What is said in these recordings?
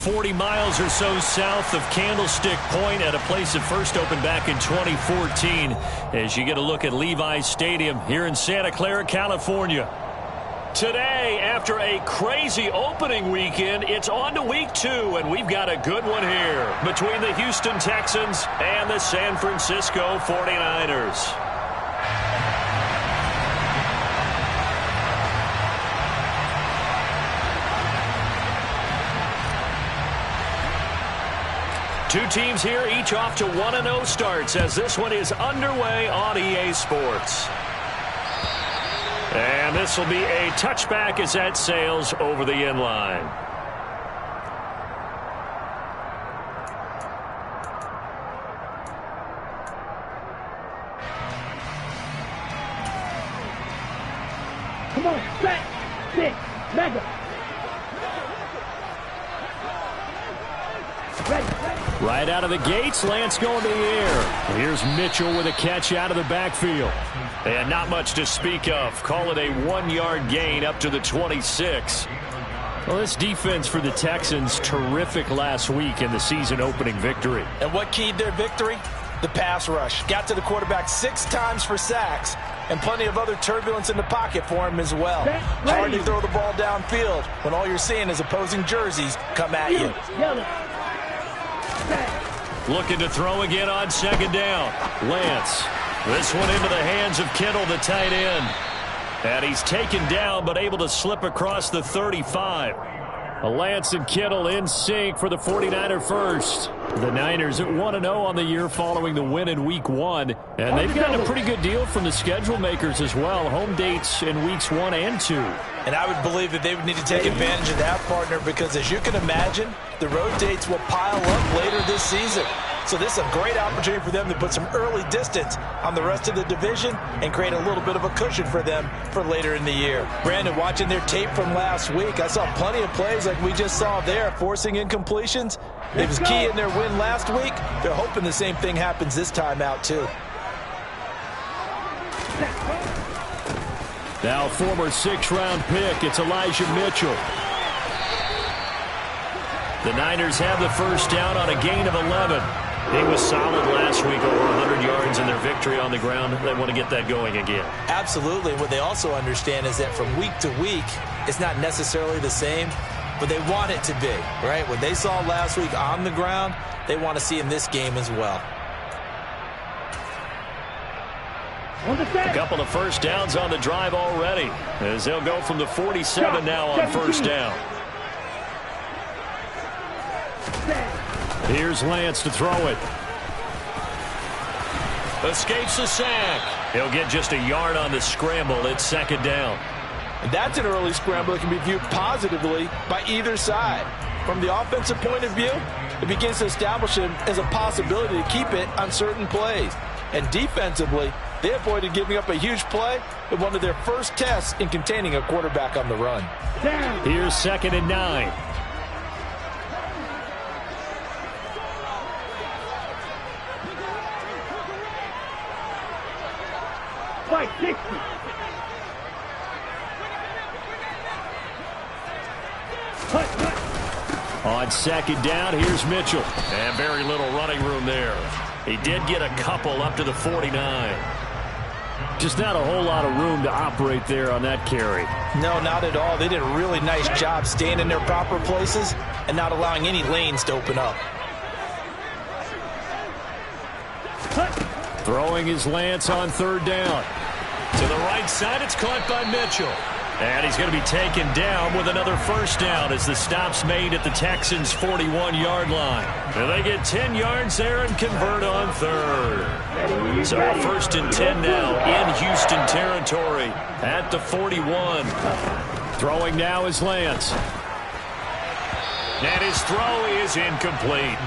40 miles or so south of Candlestick Point at a place that first opened back in 2014 as you get a look at Levi's Stadium here in Santa Clara, California. Today, after a crazy opening weekend, it's on to week 2, and we've got a good one here between the Houston Texans and the San Francisco 49ers. Two teams here, each off to 1-0 starts as this one is underway on EA Sports. And this will be a touchback as that sails over the end line. Come on, set, six, mega. Right out of the gates, Lance going to the air. Here's Mitchell with a catch out of the backfield. And not much to speak of. Call it a 1-yard gain up to the 26. Well, this defense for the Texans, terrific last week in the season-opening victory. And what keyed their victory? The pass rush. Got to the quarterback 6 times for sacks, and plenty of other turbulence in the pocket for him as well. Hard to throw the ball downfield when all you're seeing is opposing jerseys come at you. Looking to throw again on second down. Lance. This one into the hands of Kittle, the tight end. And he's taken down but able to slip across the 35. Lance and Kittle in sync for the 49er first. The Niners at 1-0 on the year following the win in week 1. And they've gotten a pretty good deal from the schedule makers as well. Home dates in weeks 1 and 2. And I would believe that they would need to take advantage of that, partner, because as you can imagine, the road dates will pile up later this season. So this is a great opportunity for them to put some early distance on the rest of the division and create a little bit of a cushion for them for later in the year. Brandon, watching their tape from last week, I saw plenty of plays like we just saw there, forcing incompletions. It was key in their win last week. They're hoping the same thing happens this time out, too. Now former 6th-round pick, it's Elijah Mitchell. The Niners have the first down on a gain of 11. He was solid last week, over 100 yards in their victory on the ground. They want to get that going again. Absolutely. What they also understand is that from week to week, it's not necessarily the same, but they want it to be, right? What they saw last week on the ground, they want to see in this game as well. A couple of first downs on the drive already, as they'll go from the 47 now on first down. Here's Lance to throw it. Escapes the sack. He'll get just a yard on the scramble. It's second down. And that's an early scramble that can be viewed positively by either side. From the offensive point of view, it begins to establish him as a possibility to keep it on certain plays. And defensively, they avoided giving up a huge play with one of their first tests in containing a quarterback on the run. Here's 2nd and 9. On second down, here's Mitchell. And very little running room there. He did get a couple up to the 49. Just not a whole lot of room to operate there on that carry. No, not at all. They did a really nice job staying in their proper places and not allowing any lanes to open up. Throwing his Lance on 3rd down. To the right side, it's caught by Mitchell. And he's going to be taken down with another first down as the stop's made at the Texans' 41-yard line. And they get 10 yards there and convert on 3rd. So 1st and 10 now in Houston territory at the 41. Throwing now is Lance. And his throw is incomplete.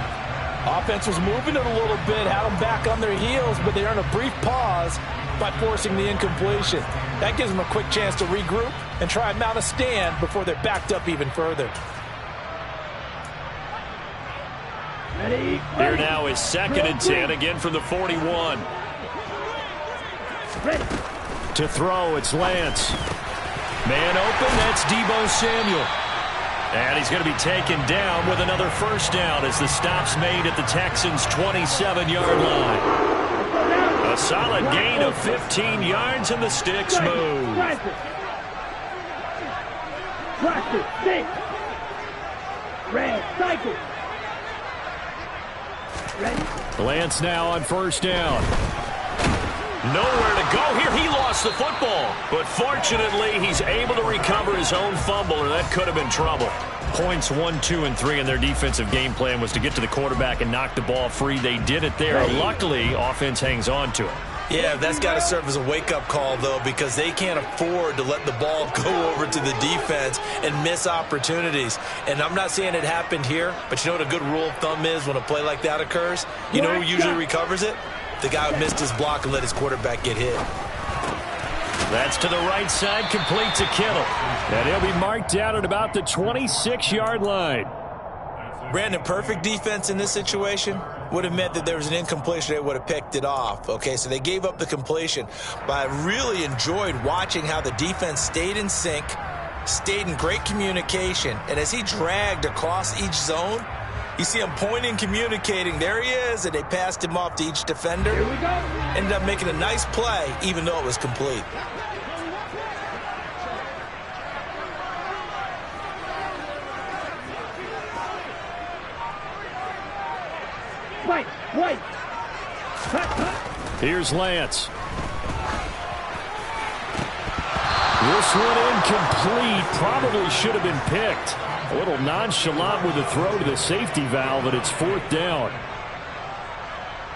Offense was moving it a little bit, had them back on their heels, but they earned a brief pause by forcing the incompletion. That gives them a quick chance to regroup and try and mount a stand before they're backed up even further. Here now is 2nd and 10, again from the 41. To throw, it's Lance. Man open, that's Deebo Samuel. And he's going to be taken down with another first down as the stop's made at the Texans' 27-yard line. A solid gain of 15 yards, and the sticks move. Lance now on first down. Nowhere to go here. He lost the football. But fortunately, he's able to recover his own fumble, or that could have been trouble. Points 1, 2, and 3 in their defensive game plan was to get to the quarterback and knock the ball free. They did it there. Luckily, offense hangs on to it. Yeah, that's got to serve as a wake-up call, though, because they can't afford to let the ball go over to the defense and miss opportunities. And I'm not saying it happened here, but you know what a good rule of thumb is when a play like that occurs? You know who usually recovers it? The guy who missed his block and let his quarterback get hit. That's to the right side, complete to Kittle. And he'll be marked down at about the 26-yard line. Brandon, perfect defense in this situation would have meant that there was an incompletion. They would have picked it off. Okay, so they gave up the completion. But I really enjoyed watching how the defense stayed in sync, stayed in great communication. And as he dragged across each zone, you see him pointing, communicating. There he is, and they passed him off to each defender. Here we go. Ended up making a nice play, even though it was complete. Wait. Here's Lance. This one incomplete. Probably should have been picked. A little nonchalant with the throw to the safety valve, and it's fourth down.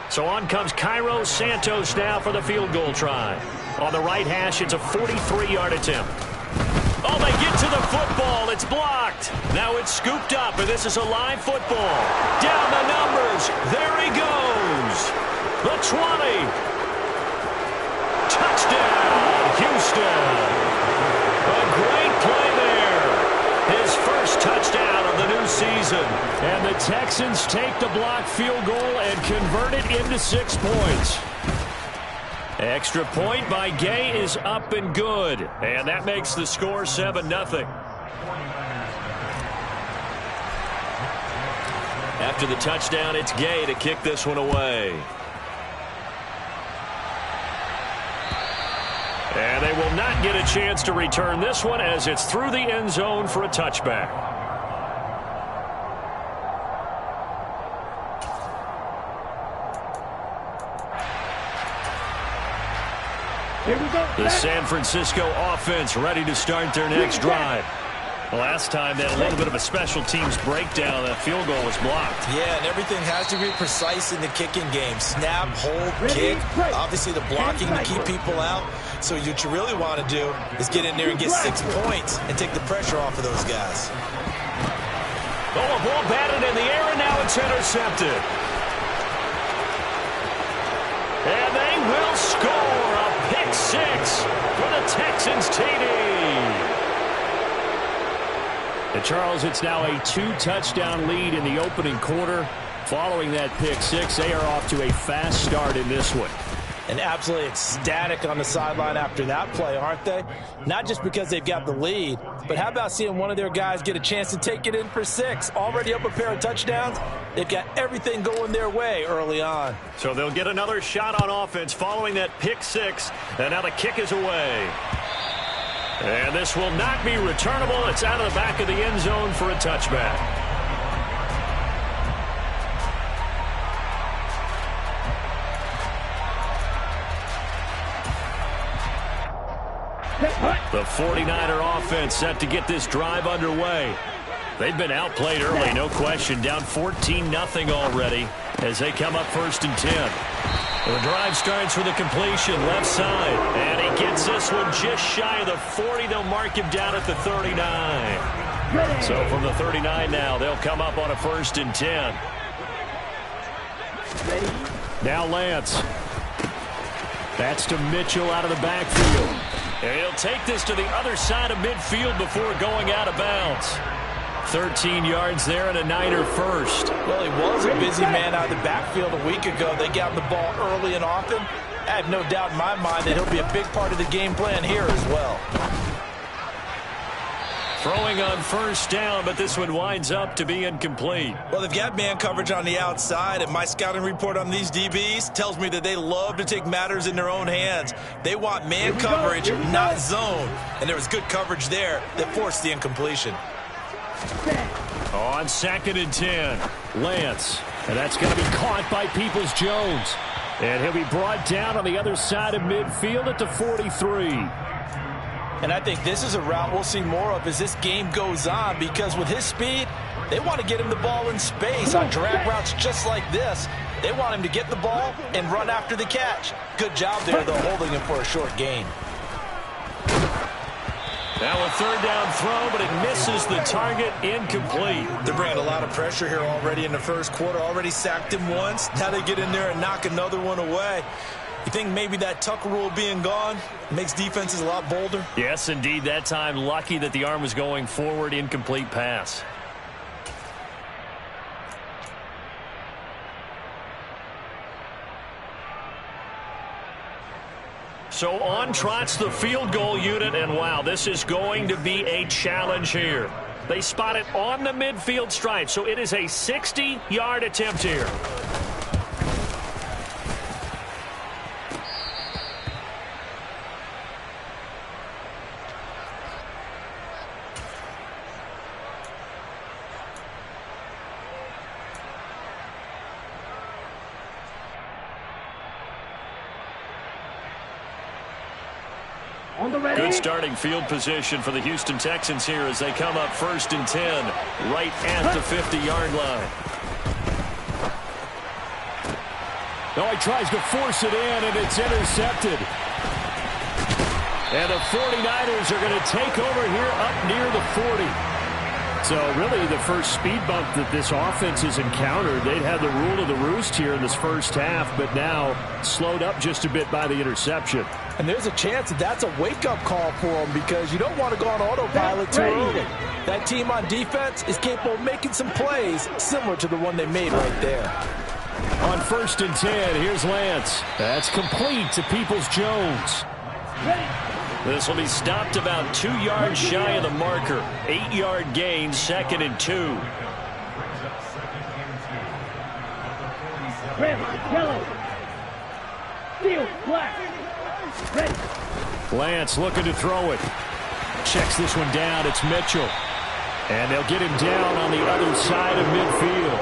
So on comes Cairo Santos now for the field goal try. On the right hash, it's a 43-yard attempt. Oh, they get to the football. It's blocked. Now it's scooped up, and this is a live football. Down the numbers. There he goes. The 20. Touchdown, Houston. A great play there. His first touchdown of the new season. And the Texans take the blocked field goal and convert it into 6 points. Extra point by Gay is up and good. And that makes the score 7-0. After the touchdown, it's Gay to kick this one away. And they will not get a chance to return this one as it's through the end zone for a touchback. The San Francisco offense ready to start their next drive. Last time they had a little bit of a special teams breakdown. That field goal was blocked. Yeah, and everything has to be precise in the kicking game. Snap, hold, kick. Obviously the blocking to keep people out. So what you really want to do is get in there and get 6 points and take the pressure off of those guys. Oh, a ball batted in the air, and now it's intercepted. And they will score a pick 6 for the Texans TD. And Charles, it's now a 2-touchdown lead in the opening quarter. Following that pick 6, they are off to a fast start in this one. And absolutely ecstatic on the sideline after that play, aren't they? Not just because they've got the lead, but how about seeing one of their guys get a chance to take it in for 6? Already up a pair of touchdowns. They've got everything going their way early on. So they'll get another shot on offense following that pick 6. And now the kick is away. And this will not be returnable. It's out of the back of the end zone for a touchback. The 49er offense set to get this drive underway. They've been outplayed early, no question. Down 14-0 already as they come up 1st and 10. The drive starts with a completion left side. And he gets this one just shy of the 40. They'll mark him down at the 39. So from the 39 now, they'll come up on a 1st and 10. Now Lance. That's to Mitchell out of the backfield. And he'll take this to the other side of midfield before going out of bounds. 13 yards there and a Niner first. Well, he was a busy man out of the backfield a week ago. They got him the ball early and often. I have no doubt in my mind that he'll be a big part of the game plan here as well. Throwing on first down, but this one winds up to be incomplete. Well, they've got man coverage on the outside, and my scouting report on these DBs tells me that they love to take matters in their own hands. They want man coverage, not zone. And there was good coverage there that forced the incompletion. On 2nd and 10, Lance. And that's going to be caught by Peoples-Jones. And he'll be brought down on the other side of midfield at the 43. And I think this is a route we'll see more of as this game goes on, because with his speed, they want to get him the ball in space on drag routes just like this. They want him to get the ball and run after the catch. Good job there, though, holding him for a short gain. Now a 3rd down throw, but it misses the target, incomplete. They're bringing a lot of pressure here already in the first quarter. Already sacked him once. Now they get in there and knock another one away. You think maybe that Tucker rule being gone makes defenses a lot bolder? Yes, indeed. That time, lucky that the arm was going forward, incomplete pass. So on trots the field goal unit, and wow, this is going to be a challenge here. They spot it on the midfield stripe, so it is a 60-yard attempt here. Good starting field position for the Houston Texans here as they come up 1st and 10, right at the 50-yard line. Oh, he tries to force it in, and it's intercepted. And the 49ers are going to take over here up near the 40. So really the first speed bump that this offense has encountered. They'd had the rule of the roost here in this first half, but now slowed up just a bit by the interception. And there's a chance that that's a wake-up call for them, because you don't want to go on autopilot too early. That team on defense is capable of making some plays similar to the one they made right there. On 1st and 10, here's Lance. That's complete to Peoples-Jones. This will be stopped about 2 yards shy of the marker. 8-yard gain, 2nd and 2. Red, yellow, steel, black, red. Lance looking to throw it. Checks this one down. It's Mitchell. And they'll get him down on the other side of midfield.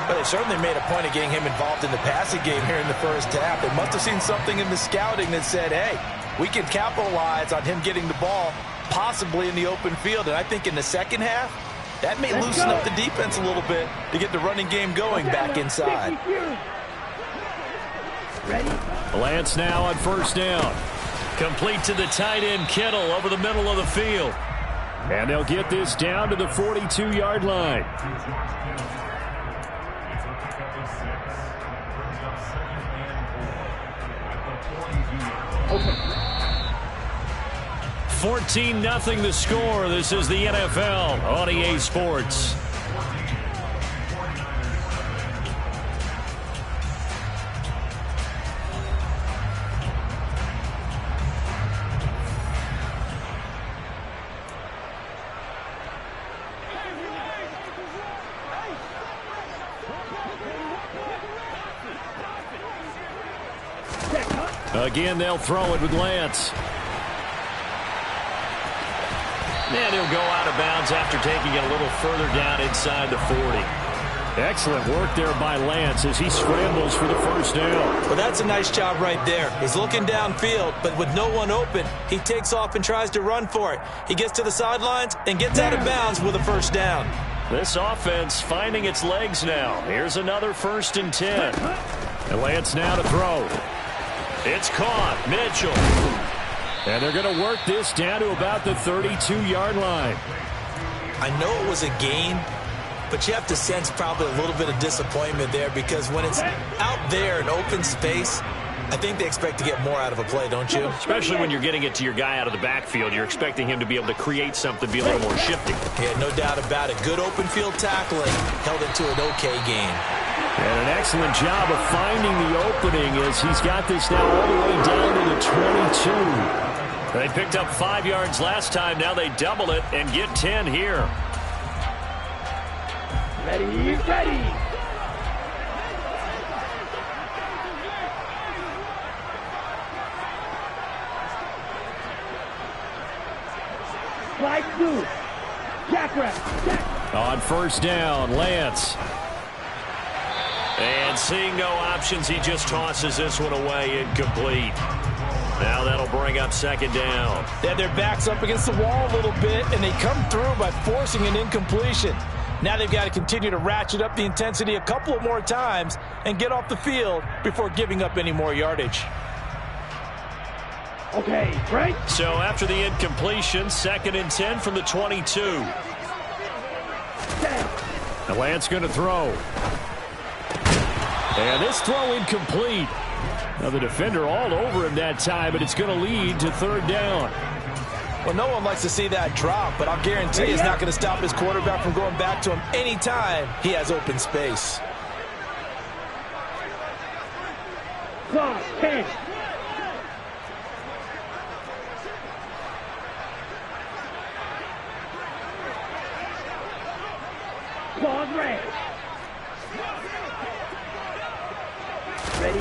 But they certainly made a point of getting him involved in the passing game here in the first half. They must have seen something in the scouting that said, hey, we can capitalize on him getting the ball, possibly in the open field. And I think in the second half, that may loosen up the defense a little bit to get the running game going back inside. Lance now on 1st down. Complete to the tight end, Kittle, over the middle of the field. And they'll get this down to the 42-yard line. 14-0 the score. This is the NFL on EA Sports. Again, they'll throw it with Lance. And he'll go out of bounds after taking it a little further down inside the 40. Excellent work there by Lance as he scrambles for the first down. Well, that's a nice job right there. He's looking downfield, but with no one open, he takes off and tries to run for it. He gets to the sidelines and gets out of bounds with a first down. This offense finding its legs now. Here's another 1st and 10. And Lance now to throw. It's caught. Mitchell. And they're going to work this down to about the 32-yard line. I know it was a gain, but you have to sense probably a little bit of disappointment there, because when it's out there in open space, I think they expect to get more out of a play, don't you? Especially when you're getting it to your guy out of the backfield. You're expecting him to be able to create something, be a little more shifty. Yeah, no doubt about it. Good open field tackling held it to an okay game. And an excellent job of finding the opening as he's got this now all the way down to the 22. They picked up 5 yards last time. Now they double it and get 10 here. Ready, ready. Slide through. Jack. On first down, Lance. And seeing no options, he just tosses this one away, incomplete. Now that'll bring up second down. Yeah, their back's up against the wall a little bit, and they come through by forcing an incompletion. Now they've got to continue to ratchet up the intensity a couple of more times and get off the field before giving up any more yardage. Okay, right? So after the incompletion, 2nd and 10 from the 22. The Lance going to throw. And this throw incomplete. Now the defender all over him that time, but it's going to lead to 3rd down. Well, no one likes to see that drop, but I'll guarantee it's not going to stop his quarterback from going back to him anytime he has open space. Clock, 10. Claws red. Ready?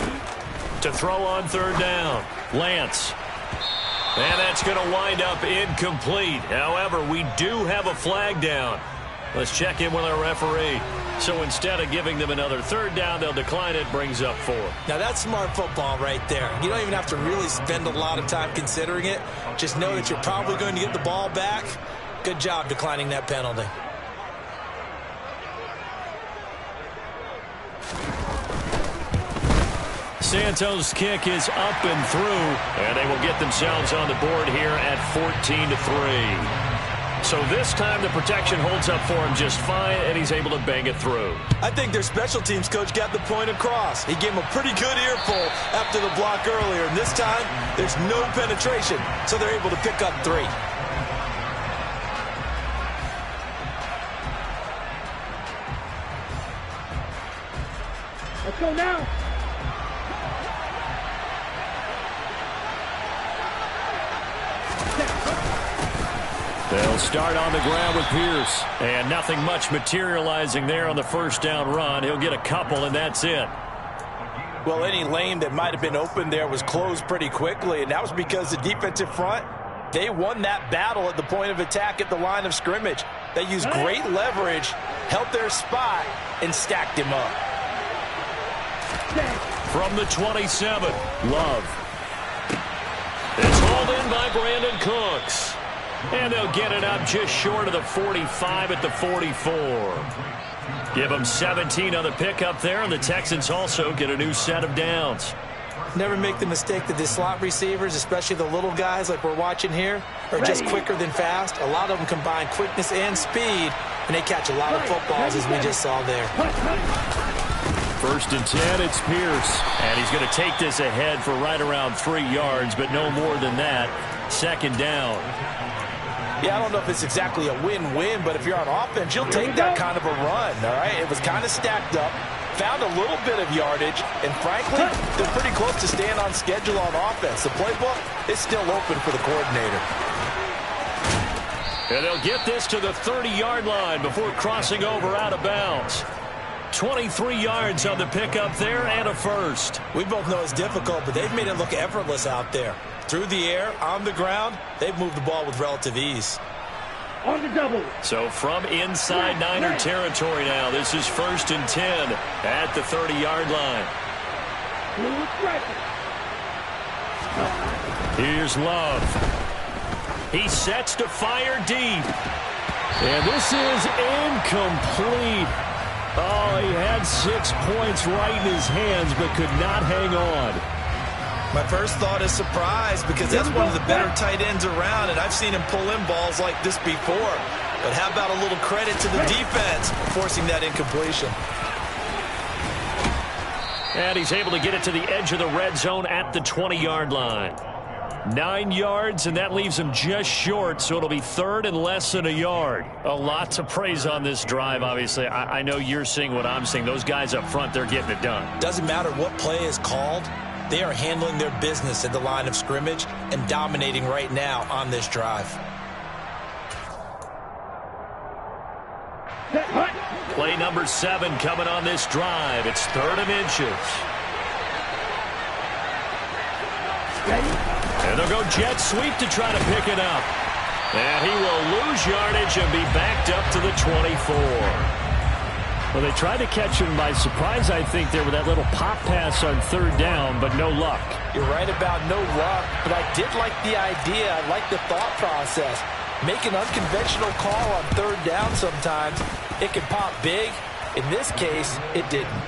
To throw on 3rd down. Lance. And that's going to wind up incomplete. However, we do have a flag down. Let's check in with our referee. So instead of giving them another 3rd down, they'll decline it, brings up 4. Now that's smart football right there. You don't even have to really spend a lot of time considering it. Just know that you're probably going to get the ball back. Good job declining that penalty. Santos' kick is up and through, and they will get themselves on the board here at 14-3. So this time the protection holds up for him just fine, and he's able to bang it through. I think their special teams coach got the point across. He gave him a pretty good earful after the block earlier, and this time there's no penetration, so they're able to pick up 3. Let's go now. They'll start on the ground with Pierce. And nothing much materializing there on the first down run. He'll get a couple, and that's it. Well, any lane that might have been open there was closed pretty quickly, and that was because the defensive front, they won that battle at the point of attack at the line of scrimmage. They used great leverage, held their spot, and stacked him up. From the 27, Love. It's hauled in by Brandon Cooks. And they'll get it up just short of the 45 at the 44. Give them 17 on the pickup there, and the Texans also get a new set of downs. Never make the mistake that the slot receivers, especially the little guys like we're watching here, are just quicker than fast. A lot of them combine quickness and speed, and they catch a lot of footballs, as we just saw there. 1st and 10, it's Pierce. And he's going to take this ahead for right around 3 yards, but no more than that. 2nd down. Yeah, I don't know if it's exactly a win-win, but if you're on offense, you'll take that kind of a run, all right? It was kind of stacked up, found a little bit of yardage, and frankly, they're pretty close to staying on schedule on offense. The playbook is still open for the coordinator. And they'll get this to the 30-yard line before crossing over out of bounds. 23 yards on the pickup there and a first. We both know it's difficult, but they've made it look effortless out there. Through the air, on the ground, they've moved the ball with relative ease. On the double. So from inside Niner territory now, this is 1st and 10 at the 30-yard line. Here's Love. He sets to fire deep. And this is incomplete. Oh, he had 6 points right in his hands, but could not hang on. My first thought is surprise, because that's one of the better tight ends around, and I've seen him pull in balls like this before. But how about a little credit to the defense forcing that incompletion? And he's able to get it to the edge of the red zone at the 20-yard line. 9 yards, and that leaves him just short, so it'll be 3rd and less than a yard. A lot to praise on this drive, obviously. I know you're seeing what I'm seeing. Those guys up front, they're getting it done. Doesn't matter what play is called. They are handling their business at the line of scrimmage and dominating right now on this drive. Play number 7 coming on this drive. It's 3rd and inches. And they'll go jet sweep to try to pick it up. And he will lose yardage and be backed up to the 24. Well, they tried to catch him by surprise, I think, there with that little pop pass on 3rd down, but no luck. You're right about no luck, but I did like the idea. I like the thought process. Make an unconventional call on 3rd down sometimes. It can pop big. In this case, it didn't.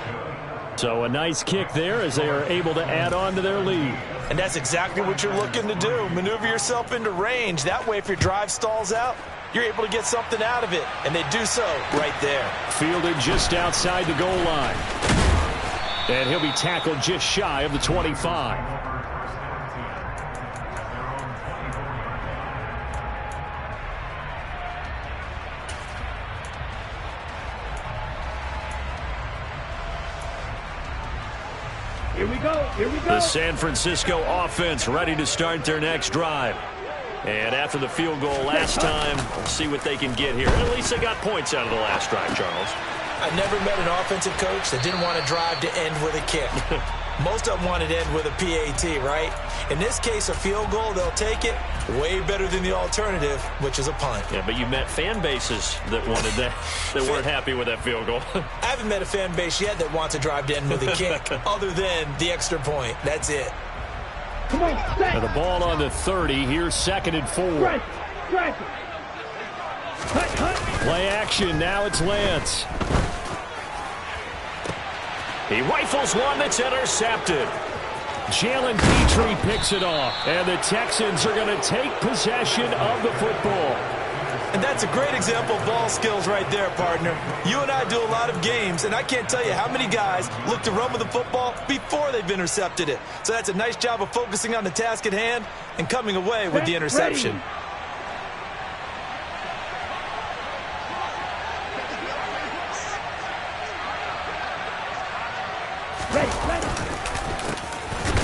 So a nice kick there as they are able to add on to their lead. And that's exactly what you're looking to do. Maneuver yourself into range. That way, if your drive stalls out, you're able to get something out of it. And they do so right there. Fielded just outside the goal line. And he'll be tackled just shy of the 25. Here we go. Here we go. The San Francisco offense ready to start their next drive. And after the field goal last time, we'll see what they can get here. At least they got points out of the last drive, Charles. I never met an offensive coach that didn't want to drive to end with a kick. Most of them wanted to end with a PAT, right? In this case, a field goal, they'll take it. Way better than the alternative, which is a punt. Yeah, but you met fan bases that wanted that, that weren't happy with that field goal. I haven't met a fan base yet that wants to drive to end with a kick other than the extra point. That's it. Come on, set. Now the ball on the 30. Here's 2nd and 4. Strike. Strike. Hut, hut. Play action. Now it's Lance. He rifles one that's intercepted. Jalen Petrie picks it off. And the Texans are going to take possession of the football. And that's a great example of ball skills right there, partner. You and I do a lot of games, and I can't tell you how many guys look to run with the football before they've intercepted it. So that's a nice job of focusing on the task at hand and coming away with the interception.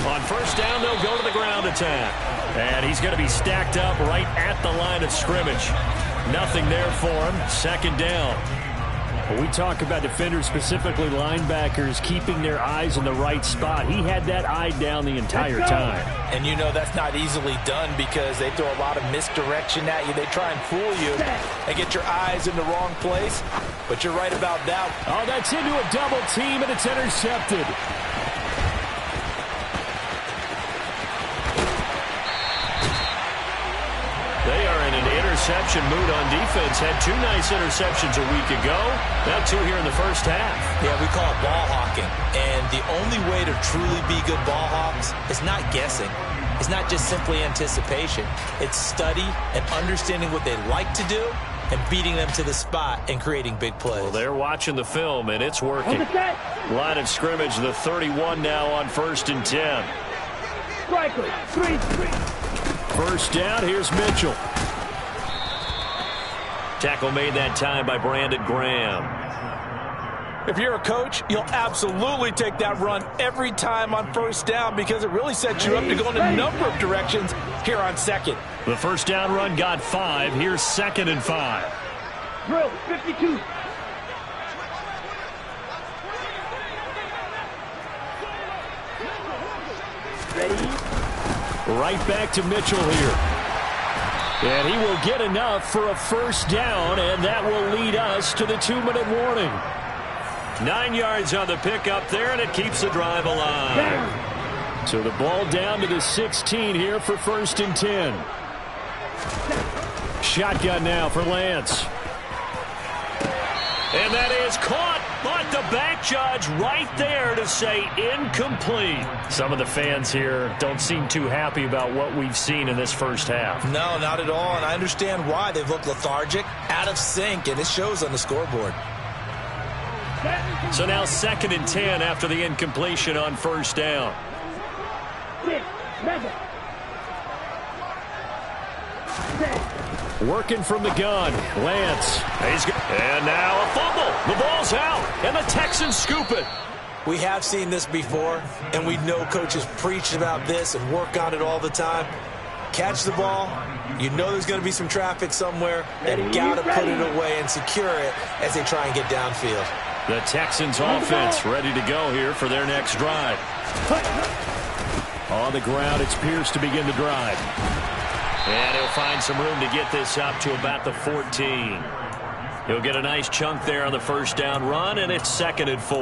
On 1st down, they'll go to the ground attack. And he's going to be stacked up right at the line of scrimmage. Nothing there for him. 2nd down. When we talk about defenders, specifically linebackers, keeping their eyes in the right spot, he had that eye down the entire time. And you know that's not easily done because they throw a lot of misdirection at you. They try and fool you and get your eyes in the wrong place. But you're right about that. Oh, that's into a double team, and it's intercepted. They are in an interception mood on defense. Had 2 nice interceptions a week ago. Now 2 here in the first half. Yeah, we call it ball hawking. And the only way to truly be good ball hawks is not guessing. It's not just simply anticipation. It's study and understanding what they like to do and beating them to the spot and creating big plays. Well, they're watching the film, and it's working. Line of scrimmage, the 31 now on 1st and 10. Striker. 3. 1st down, here's Mitchell. Tackle made that time by Brandon Graham. If you're a coach, you'll absolutely take that run every time on 1st down because it really sets you up to go in a number of directions here on 2nd. The 1st down run got 5. Here's 2nd and 5. Drill. 52. Ready. Right back to Mitchell here. And he will get enough for a 1st down, and that will lead us to the 2-minute warning. 9 yards on the pickup there, and it keeps the drive alive. Down. So the ball down to the 16 here for 1st and 10. Shotgun now for Lance. And that is caught, but the back judge right there to say incomplete. Some of the fans here don't seem too happy about what we've seen in this first half. No, not at all, and I understand why. They've looked lethargic, out of sync, and it shows on the scoreboard. So now 2nd and 10 after the incompletion on 1st down. 6. 7. Working from the gun, Lance. And now a fumble. The ball's out, and the Texans scoop it. We have seen this before, and we know coaches preach about this and work on it all the time. Catch the ball. You know there's going to be some traffic somewhere. They've got to put it away and secure it as they try and get downfield. The Texans offense ready to go here for their next drive. On the ground, it's Pierce to begin the drive. And he'll find some room to get this up to about the 14. He'll get a nice chunk there on the first down run, and it's 2nd and 4.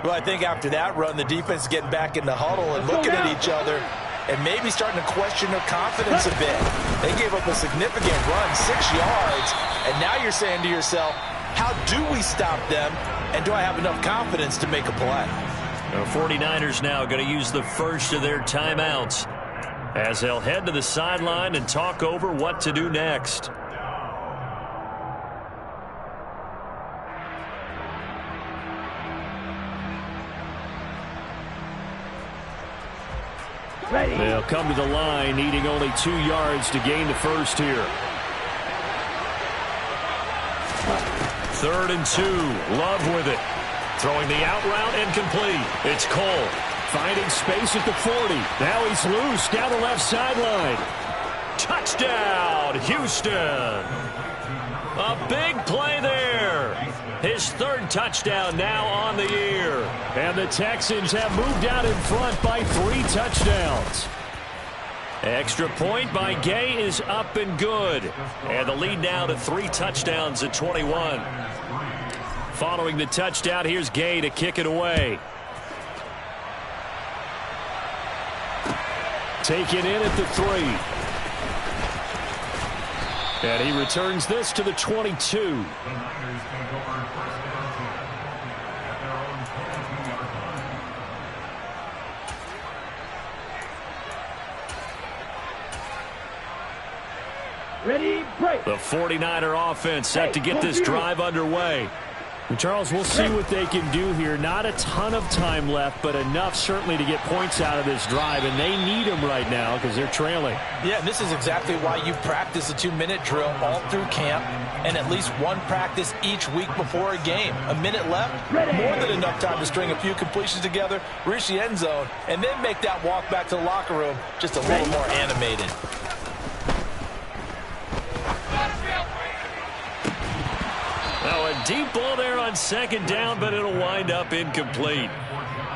Well, I think after that run, the defense is getting back in the huddle and looking at each other and maybe starting to question their confidence a bit. They gave up a significant run, 6 yards, and now you're saying to yourself, how do we stop them, and do I have enough confidence to make a play? The 49ers now going to use the first of their timeouts as they'll head to the sideline and talk over what to do next. Ready. They'll come to the line, needing only 2 yards to gain the first here. 3rd and 2. Love with it. Throwing the out route incomplete. It's Cole finding space at the 40. Now he's loose down the left sideline. Touchdown, Houston. A big play there. His 3rd touchdown now on the year. And the Texans have moved out in front by 3 touchdowns. Extra point by Gay is up and good. And the lead now to 3 touchdowns at 21. Following the touchdown, here's Gay to kick it away. Taken in at the 3. And he returns this to the 22. Ready, break. The 49er offense set to get this drive underway. And Charles, we'll see what they can do here. Not a ton of time left, but enough certainly to get points out of this drive, and they need them right now because they're trailing. Yeah, and this is exactly why you practice a 2-minute drill all through camp and at least one practice each week before a game. A minute left, more than enough time to string a few completions together, reach the end zone, and then make that walk back to the locker room just a little more animated. Now a deep ball there on 2nd down, but it'll wind up incomplete.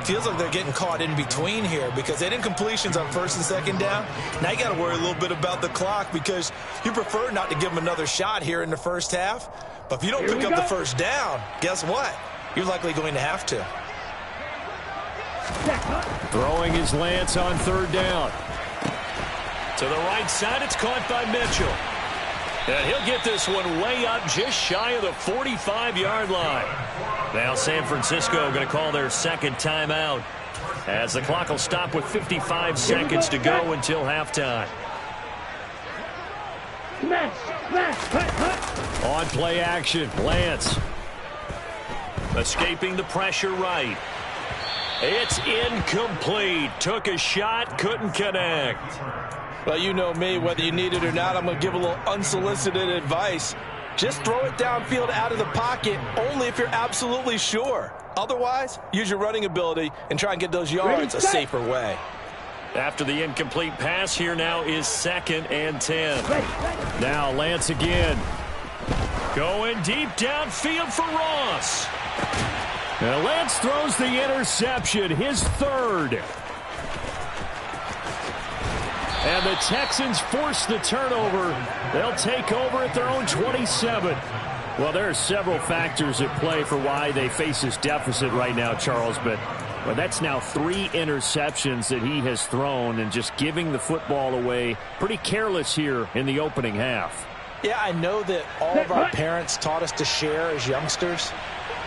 Feels like they're getting caught in between here because they did incompletions on 1st and 2nd down. Now you got to worry a little bit about the clock because you prefer not to give them another shot here in the first half. But if you don't pick up the first down, guess what? You're likely going to have to. Throwing his Lance on 3rd down. To the right side, it's caught by Mitchell. And he'll get this one way up just shy of the 45-yard line. Now San Francisco going to call their 2nd timeout as the clock will stop with 55 seconds to go until halftime. On play action, Lance. Escaping the pressure right. It's incomplete. Took a shot, couldn't connect. Well, you know me, whether you need it or not, I'm going to give a little unsolicited advice. Just throw it downfield out of the pocket only if you're absolutely sure. Otherwise, use your running ability and try and get those yards a safer way. After the incomplete pass, here now is 2nd and 10. Now Lance again. Going deep downfield for Ross. Now Lance throws the interception, his 3rd. And the Texans force the turnover. They'll take over at their own 27. Well, there are several factors at play for why they face this deficit right now, Charles. But well, that's now 3 interceptions that he has thrown and just giving the football away. Pretty careless here in the opening half. Yeah, I know that all of our parents taught us to share as youngsters.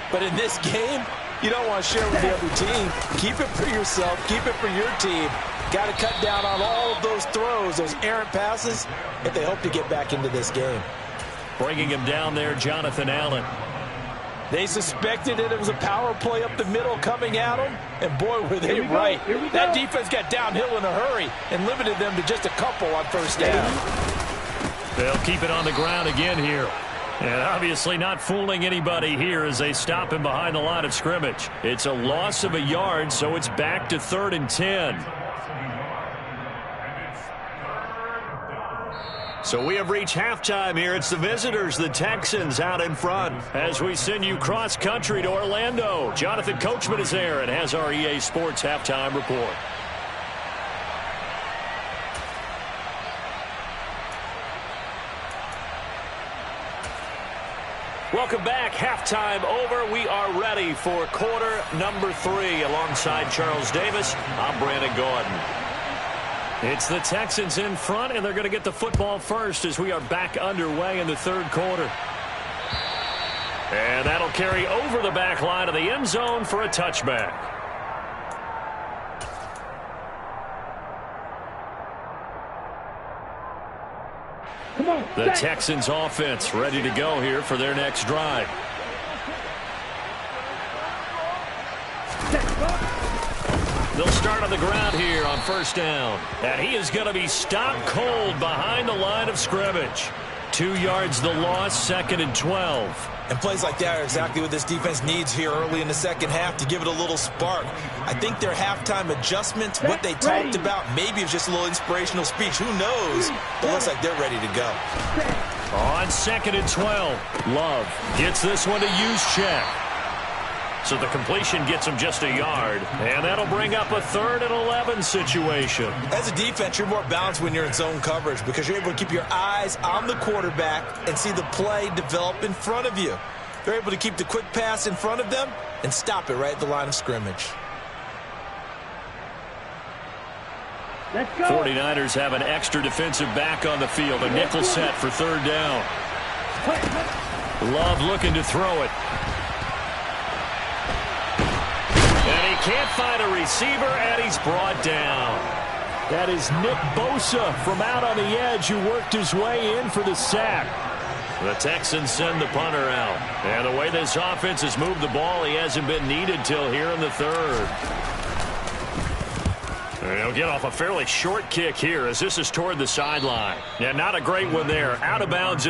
But in this game, you don't want to share with the other team. Keep it for yourself. Keep it for your team. Got to cut down on all of those throws, those errant passes, if they hope to get back into this game. Bringing him down there, Jonathan Allen. They suspected it was a power play up the middle coming at them, and boy, were they right. That defense got downhill in a hurry and limited them to just a couple on 1st down. They'll keep it on the ground again here. And obviously not fooling anybody here as they stop him behind the line of scrimmage. It's a loss of a yard, so it's back to 3rd and 10. So we have reached halftime here. It's the visitors, the Texans, out in front. As we send you cross-country to Orlando, Jonathan Coachman is there and has our EA Sports halftime report. Welcome back. Halftime over. We are ready for quarter number 3. Alongside Charles Davis, I'm Brandon Gordon. It's the Texans in front, and they're going to get the football first as we are back underway in the 3rd quarter. And that'll carry over the back line of the end zone for a touchback. The Texans offense ready to go here for their next drive. They'll start on the ground here on 1st down. And he is going to be stopped cold behind the line of scrimmage. 2 yards the loss, 2nd and 12. And plays like that are exactly what this defense needs here early in the second half to give it a little spark. I think their halftime adjustments, what they talked about, maybe it's just a little inspirational speech. Who knows? But looks like they're ready to go. On 2nd and 12, Love gets this one to Juszczyk. So the completion gets him just a yard, and that'll bring up a 3rd and 11 situation. As a defense, you're more balanced when you're in zone coverage because you're able to keep your eyes on the quarterback and see the play develop in front of you. They're able to keep the quick pass in front of them and stop it right at the line of scrimmage. Let's go. 49ers have an extra defensive back on the field, a nickel set for 3rd down. Love looking to throw it. Can't find a receiver, and he's brought down. That is Nick Bosa from out on the edge who worked his way in for the sack. The Texans send the punter out. And the way this offense has moved the ball, he hasn't been needed till here in the 3rd. And he'll get off a fairly short kick here as this is toward the sideline. Yeah, not a great one there. Out of bounds.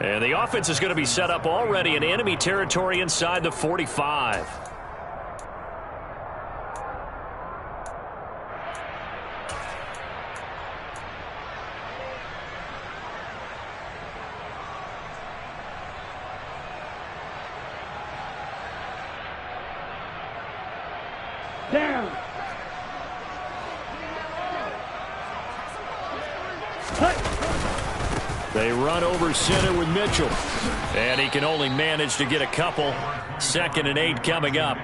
And the offense is going to be set up already in enemy territory inside the 45. Down. Cut. They run over center with Mitchell. And he can only manage to get a couple. 2nd and 8 coming up.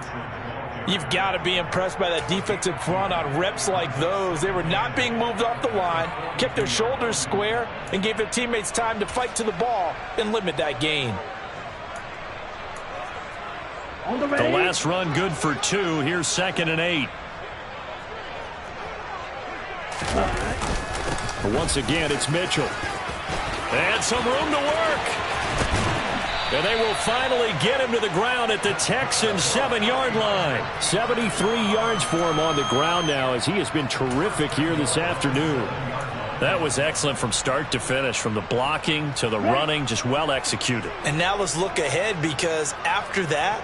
You've got to be impressed by that defensive front on reps like those. They were not being moved off the line, kept their shoulders square, and gave their teammates time to fight to the ball and limit that gain. The last run good for 2. Here's 2nd and 8. Once again, it's Mitchell. And some room to work. And they will finally get him to the ground at the Texans' 7-yard line. 73 yards for him on the ground now, as he has been terrific here this afternoon. That was excellent from start to finish, from the blocking to the running, just well executed. And now let's look ahead, because after that,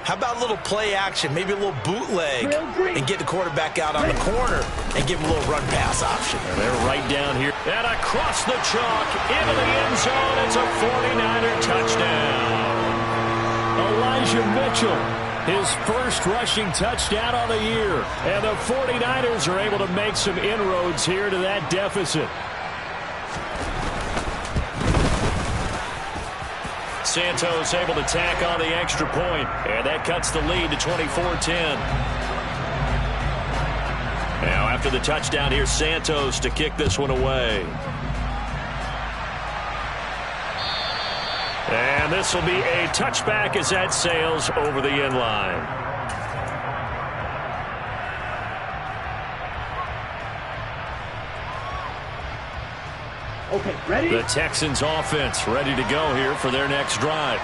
how about a little play action, maybe a little bootleg, and get the quarterback out on the corner and give him a little run pass option. And they're right down here. And across the chalk, into the end zone. It's a 49er touchdown. Elijah Mitchell, his first rushing touchdown on the year. And the 49ers are able to make some inroads here to that deficit. Santos able to tack on the extra point, and that cuts the lead to 24-10. Now after the touchdown, here's Santos to kick this one away. And this will be a touchback as that sails over the end line. Okay, ready? The Texans offense ready to go here for their next drive.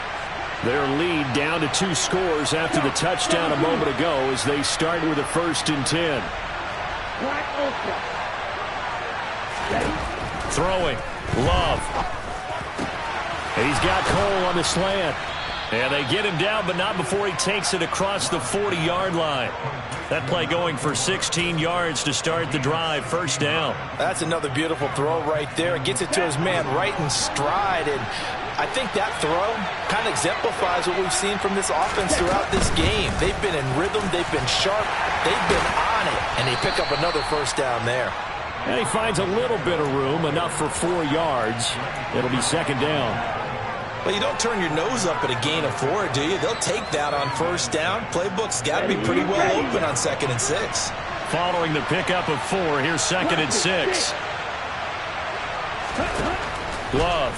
Their lead down to 2 scores after the touchdown a moment ago as they start with a 1st and 10. Throwing. Love. And he's got Cole on the slant. And they get him down, but not before he takes it across the 40-yard line. That play going for 16 yards to start the drive. 1st down. That's another beautiful throw right there. Gets it to his man right in stride. And I think that throw kind of exemplifies what we've seen from this offense throughout this game. They've been in rhythm. They've been sharp. They've been on it. And they pick up another 1st down there. And he finds a little bit of room, enough for 4 yards. It'll be 2nd down. Well, you don't turn your nose up at a gain of 4, do you? They'll take that on 1st down. Playbook's got to be pretty well open on 2nd and 6. Following the pickup of 4, here's 2nd and 6. Glove.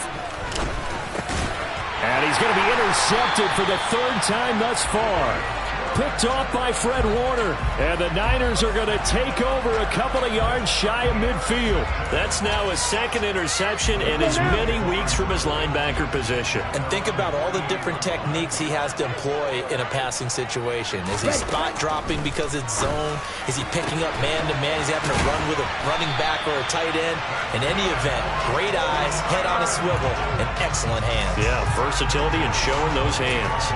And he's going to be intercepted for the 3rd time thus far. Picked off by Fred Warner. And the Niners are going to take over a couple of yards shy of midfield. That's now his 2nd interception in as many weeks from his linebacker position. And think about all the different techniques he has to employ in a passing situation. Is he spot dropping because it's zone? Is he picking up man-to-man? Is he having to run with a running back or a tight end? In any event, great eyes, head on a swivel, and excellent hands. Yeah, versatility and showing those hands.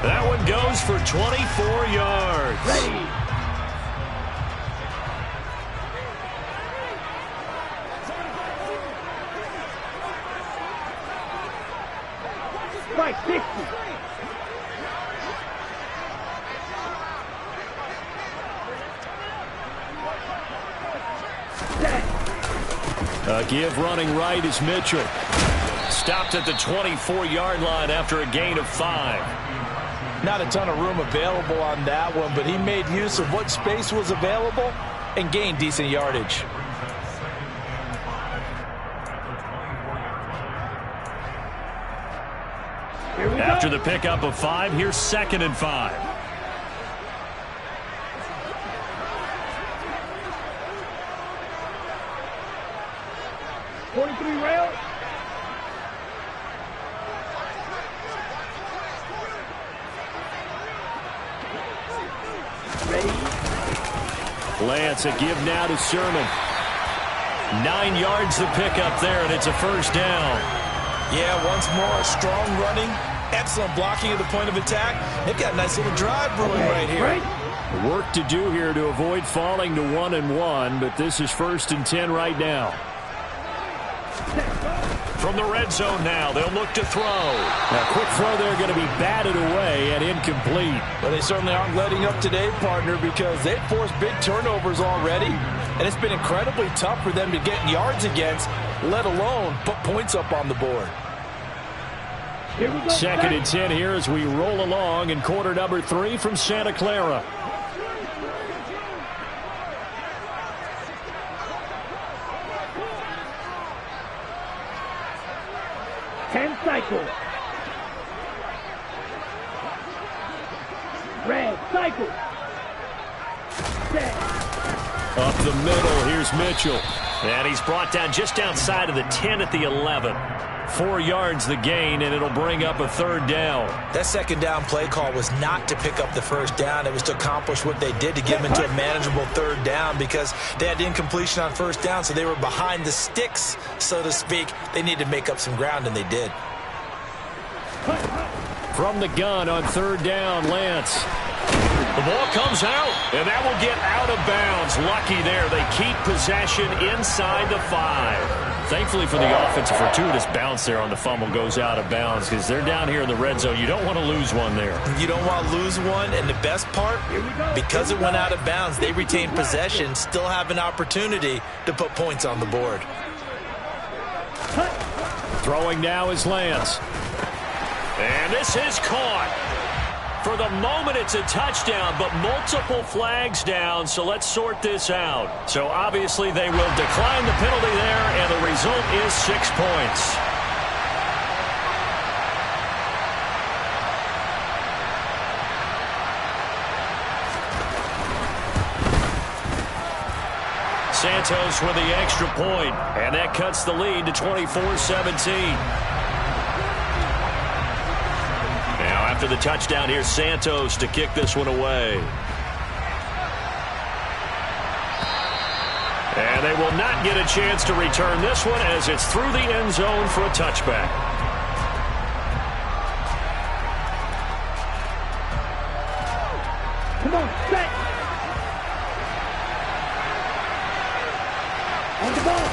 That one goes for 24 yards. Ready. Right, 60. Give running right is Mitchell. Stopped at the 24-yard line after a gain of 5. Not a ton of room available on that one, but he made use of what space was available and gained decent yardage. After the pickup of 5, here's 2nd and 5. 43 rail. Lance, a give now to Sermon. 9 yards to pick up there, and it's a 1st down. Yeah, once more, strong running, excellent blocking at the point of attack. They've got a nice little drive brewing right here. Work to do here to avoid falling to 1-1, but this is 1st and 10 right now. From the red zone now, they'll look to throw. A quick throw there going to be batted away and incomplete. Well, they certainly aren't letting up today, partner, because they've forced big turnovers already, and it's been incredibly tough for them to get yards against, let alone put points up on the board. Second and 10 here as we roll along in quarter number 3 from Santa Clara. Cycle. Red cycle. Set. Up the middle, here's Mitchell. And he's brought down just outside of the 10 at the 11. 4 yards the gain, and it'll bring up a third down. That second down play call was not to pick up the first down. It was to accomplish what they did to get them into a manageable third down because they had incompletion on first down, so they were behind the sticks, so to speak. They needed to make up some ground, and they did. From the gun on third down, Lance. The ball comes out, and that will get out of bounds. Lucky there. They keep possession inside the 5. Thankfully for the offense, a fortuitous bounce there on the fumble goes out of bounds because they're down here in the red zone. You don't want to lose one there. You don't want to lose one, and the best part, because it went out of bounds, they retain possession, still have an opportunity to put points on the board. Throwing now is Lance. And this is caught. For the moment, it's a touchdown, but multiple flags down, so let's sort this out. So obviously they will decline the penalty there, and the result is 6 points. Santos with the extra point, and that cuts the lead to 24-17. After the touchdown, here's Santos to kick this one away. And they will not get a chance to return this one as it's through the end zone for a touchback. Come on, set. On the ball.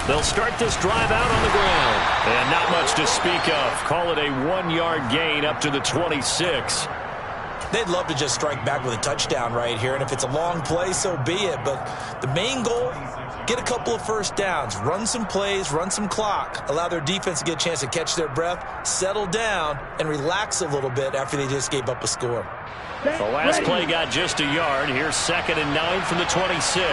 They'll start this drive out on the ground. And not much to speak of. Call it a 1-yard gain up to the 26. They'd love to just strike back with a touchdown right here, and if it's a long play, so be it. But the main goal, get a couple of first downs, run some plays, run some clock, allow their defense to get a chance to catch their breath, settle down, and relax a little bit after they just gave up a score. The last play got just a yard. Here's 2nd and 9 from the 26.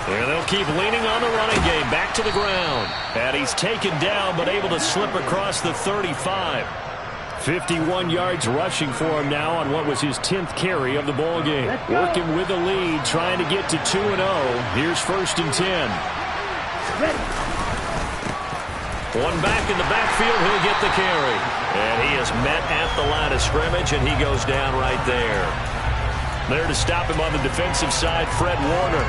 And they'll keep leaning on the running game. Back to the ground. And he's taken down, but able to slip across the 35. 51 yards rushing for him now on what was his 10th carry of the ball game. Working with the lead, trying to get to 2-0. Here's 1st and 10. One back in the backfield, he'll get the carry. And he is met at the line of scrimmage, and he goes down right there. There to stop him on the defensive side, Fred Warner.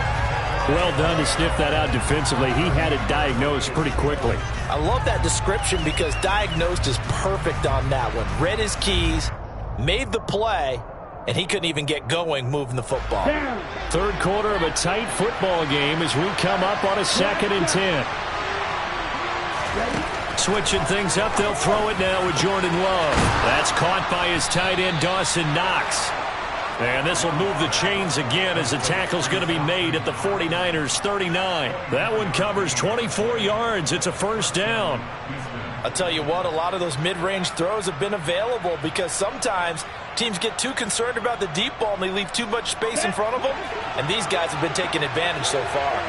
Well done to sniff that out defensively. He had it diagnosed pretty quickly. I love that description because diagnosed is perfect on that one. Read his keys, made the play, and he couldn't even get going moving the football. Third quarter of a tight football game as we come up on a 2nd and 10. Switching things up, they'll throw it now with Jordan Love. That's caught by his tight end, Dawson Knox. And this will move the chains again as the tackle's going to be made at the 49ers 39. That one covers 24 yards. It's a first down. I'll tell you what, a lot of those mid-range throws have been available because sometimes teams get too concerned about the deep ball and they leave too much space in front of them. And these guys have been taking advantage so far.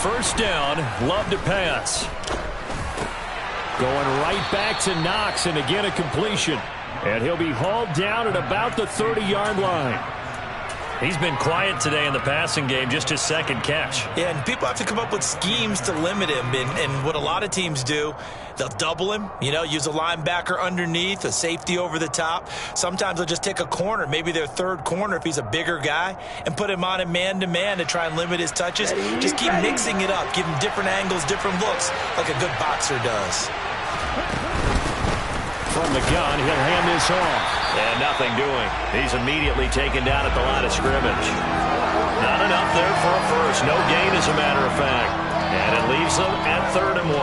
First down, Love to pass. Going right back to Knox, and again a completion. And he'll be hauled down at about the 30-yard line. He's been quiet today in the passing game, just his 2nd catch. Yeah, and people have to come up with schemes to limit him. And what a lot of teams do, they'll double him, use a linebacker underneath, a safety over the top. Sometimes they'll just take a corner, maybe their 3rd corner if he's a bigger guy, and put him on a man-to-man to try and limit his touches. Just keep mixing it up, give him different angles, different looks, like a good boxer does. from the gun. He'll hand this off. And nothing doing. He's immediately taken down at the line of scrimmage. Not enough there for a first. No gain, as a matter of fact. And it leaves them at 3rd and 1.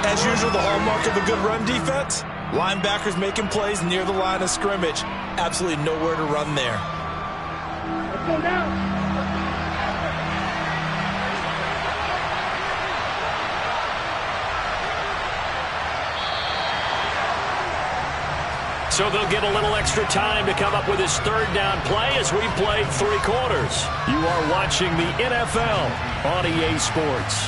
As usual, the hallmark of a good run defense, linebackers making plays near the line of scrimmage. Absolutely nowhere to run there. Let's go now. So they'll get a little extra time to come up with his 3rd down play as we played 3 quarters. You are watching the NFL on EA Sports.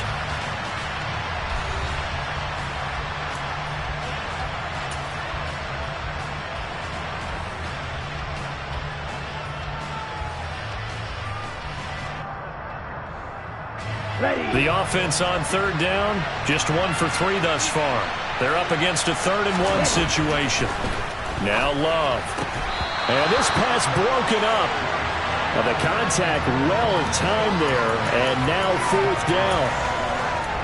Ready. The offense on 3rd down, just 1 for 3 thus far. They're up against a 3rd and 1 situation. Now Love. And this pass broken up. Now the contact well timed there, and now 4th down.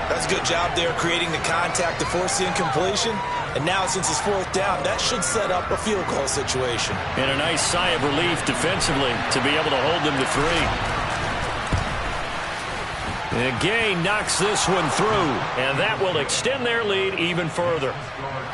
That's a good job there creating the contact to force the incompletion. And now since it's 4th down, that should set up a field goal situation. And a nice sigh of relief defensively to be able to hold them to 3. And Gay knocks this one through, and that will extend their lead even further.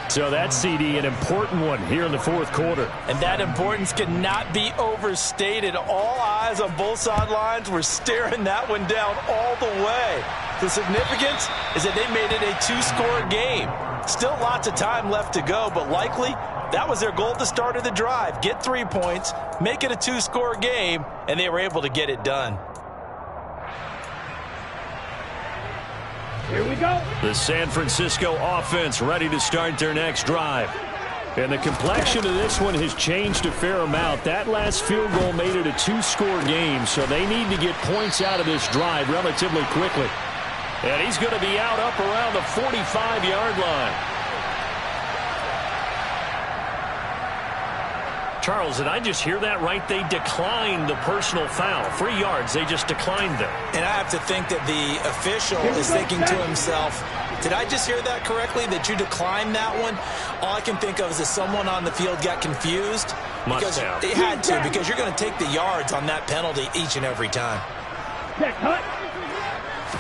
So that's, CD, an important one here in the 4th quarter. And that importance cannot be overstated. All eyes on both sidelines were staring that one down all the way. The significance is that they made it a 2-score game. Still lots of time left to go, but likely that was their goal at the start of the drive. Get 3 points, make it a 2-score game, and they were able to get it done. Here we go. The San Francisco offense ready to start their next drive. And the complexion of this one has changed a fair amount. That last field goal made it a 2-score game, so they need to get points out of this drive relatively quickly. And he's going to be out up around the 45-yard line. Charles, did I just hear that right? They declined the personal foul. 3 yards, they just declined them. And I have to think that the official is thinking to himself, did I just hear that correctly, that you declined that one? All I can think of is that someone on the field got confused. Must have. They had to, because you're going to take the yards on that penalty each and every time. Check, hut.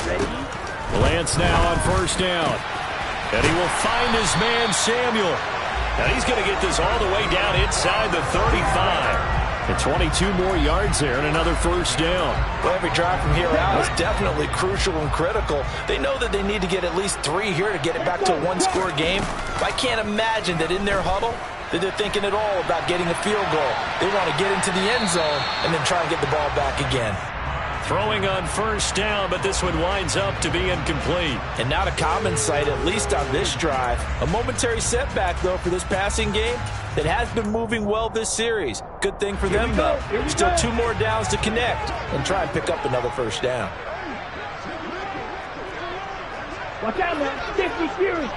Ready. Lance now on 1st down. And he will find his man, Samuel. And he's going to get this all the way down inside the 35. And 22 more yards there and another 1st down. Well, every drive from here out is definitely crucial and critical. They know that they need to get at least 3 here to get it back to a 1-score game. But I can't imagine that in their huddle that they're thinking at all about getting a field goal. They want to get into the end zone and then try and get the ball back again. Throwing on 1st down, but this one winds up to be incomplete. And not a common sight, at least on this drive. A momentary setback, though, for this passing game that has been moving well this series. Good thing for them, though. Still 2 more downs to connect and try and pick up another 1st down. Watch out, man. 50 Fury.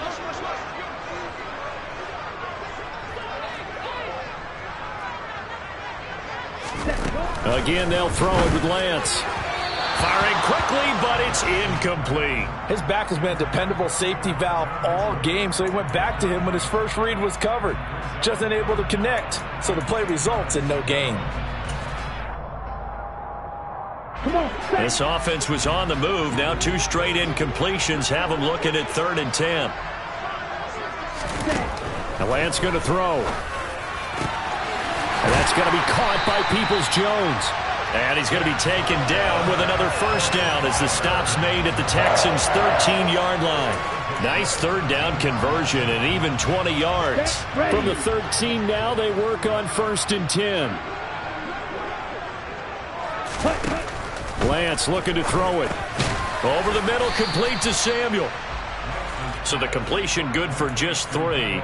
Again, they'll throw it with Lance. Firing quickly, but it's incomplete. His back has been a dependable safety valve all game, so he went back to him when his first read was covered. Just unable to connect, so the play results in no gain. Come on. This offense was on the move. Now 2 straight incompletions have them looking at 3rd and 10. Now Lance going to throw. And that's going to be caught by Peoples-Jones. And he's going to be taken down with another 1st down as the stop's made at the Texans' 13-yard line. Nice 3rd down conversion and even 20 yards. From the 13 now, they work on 1st and 10. Lance looking to throw it. Over the middle, complete to Samuel. So the completion good for just 3.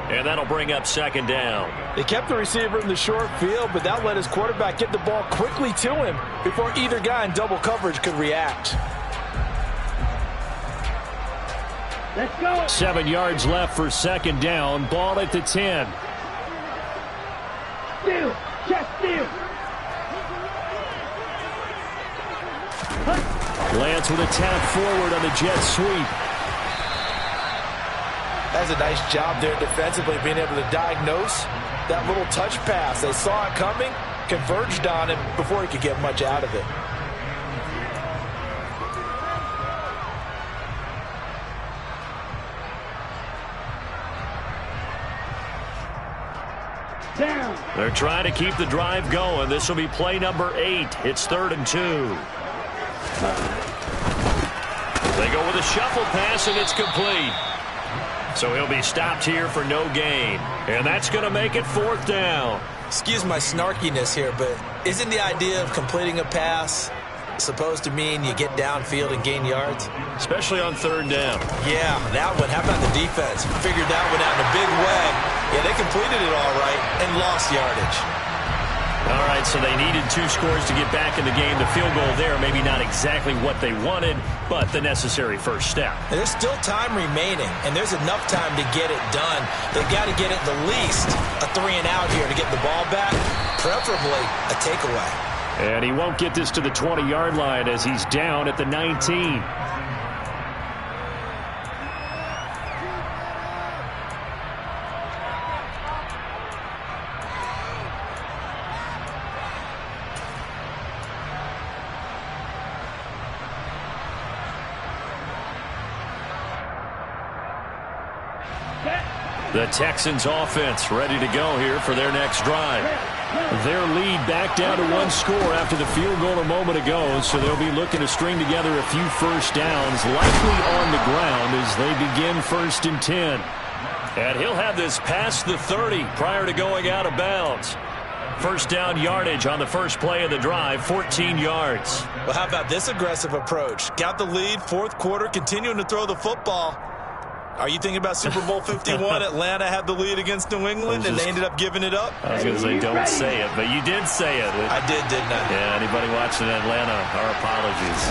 And that'll bring up 2nd down. They kept the receiver in the short field, but that let his quarterback get the ball quickly to him before either guy in double coverage could react. Let's go. 7 yards left for 2nd down. Ball at the 10. Steal. Check steal. Lance with a tap forward on the jet sweep. That's a nice job there defensively, being able to diagnose that little touch pass. They saw it coming, converged on it before he could get much out of it. Down. They're trying to keep the drive going. This will be play number 8. It's 3rd and 2. They go with a shuffle pass, and it's complete. So he'll be stopped here for no gain. And that's going to make it 4th down. Excuse my snarkiness here, but isn't the idea of completing a pass supposed to mean you get downfield and gain yards? Especially on 3rd down. Yeah, that one. How about the defense? Figured that one out in a big way. Yeah, they completed it all right and lost yardage. All right, so they needed 2 scores to get back in the game. The field goal there, maybe not exactly what they wanted, but the necessary first step. And there's still time remaining, and there's enough time to get it done. They've got to get at the least a 3-and-out here to get the ball back, preferably a takeaway. And he won't get this to the 20-yard line as he's down at the 19. The Texans offense ready to go here for their next drive. Their lead back down to 1 score after the field goal a moment ago, so they'll be looking to string together a few first downs, likely on the ground as they begin 1st and 10. And he'll have this past the 30 prior to going out of bounds. First down yardage on the first play of the drive, 14 yards. Well, how about this aggressive approach? Got the lead, 4th quarter, continuing to throw the football. Are you thinking about Super Bowl 51? Atlanta had the lead against New England, and they ended up giving it up? I was going to say, don't say it, but you did say it. I did, didn't I? Yeah, anybody watching Atlanta, our apologies.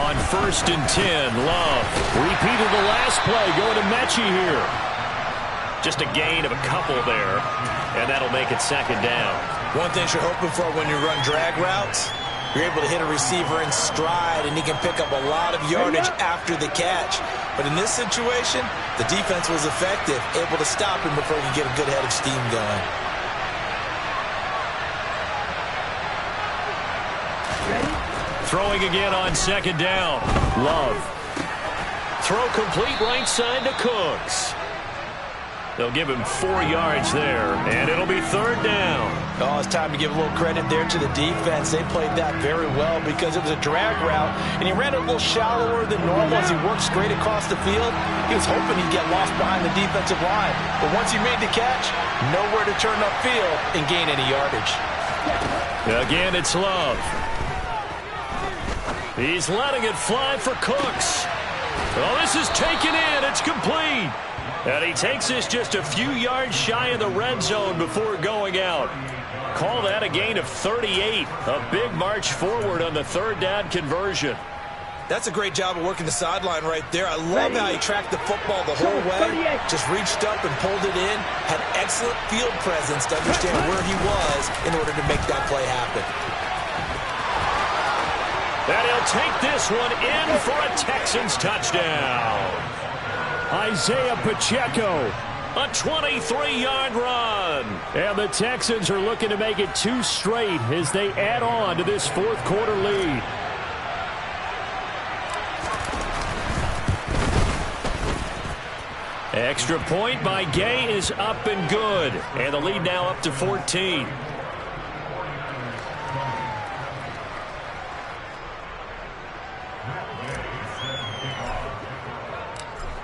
On 1st and 10, Love repeated the last play, going to Mechie here. Just a gain of a couple there, and that'll make it 2nd down. One thing you're hoping for when you run drag routes, you're able to hit a receiver in stride, and he can pick up a lot of yardage after the catch. But in this situation, the defense was effective, able to stop him before he could get a good head of steam going. Throwing again on 2nd down. Love. Throw complete right side to Cooks. They'll give him 4 yards there, and it'll be 3rd down. Oh, it's time to give a little credit there to the defense. They played that very well because it was a drag route, and he ran it a little shallower than normal as he worked straight across the field. He was hoping he'd get lost behind the defensive line, but once he made the catch, nowhere to turn upfield and gain any yardage. Again, it's Love. He's letting it fly for Cooks. Oh, this is taken in. It's complete. And he takes this just a few yards shy of the red zone before going out. Call that a gain of 38. A big march forward on the 3rd down conversion. That's a great job of working the sideline right there. I love how he tracked the football the whole way. Just reached up and pulled it in. Had excellent field presence to understand where he was in order to make that play happen. And he'll take this one in for a Texans touchdown. Isaiah Pacheco, a 23-yard run. And the Texans are looking to make it 2 straight as they add on to this 4th quarter lead. Extra point by Gay is up and good. And the lead now up to 14.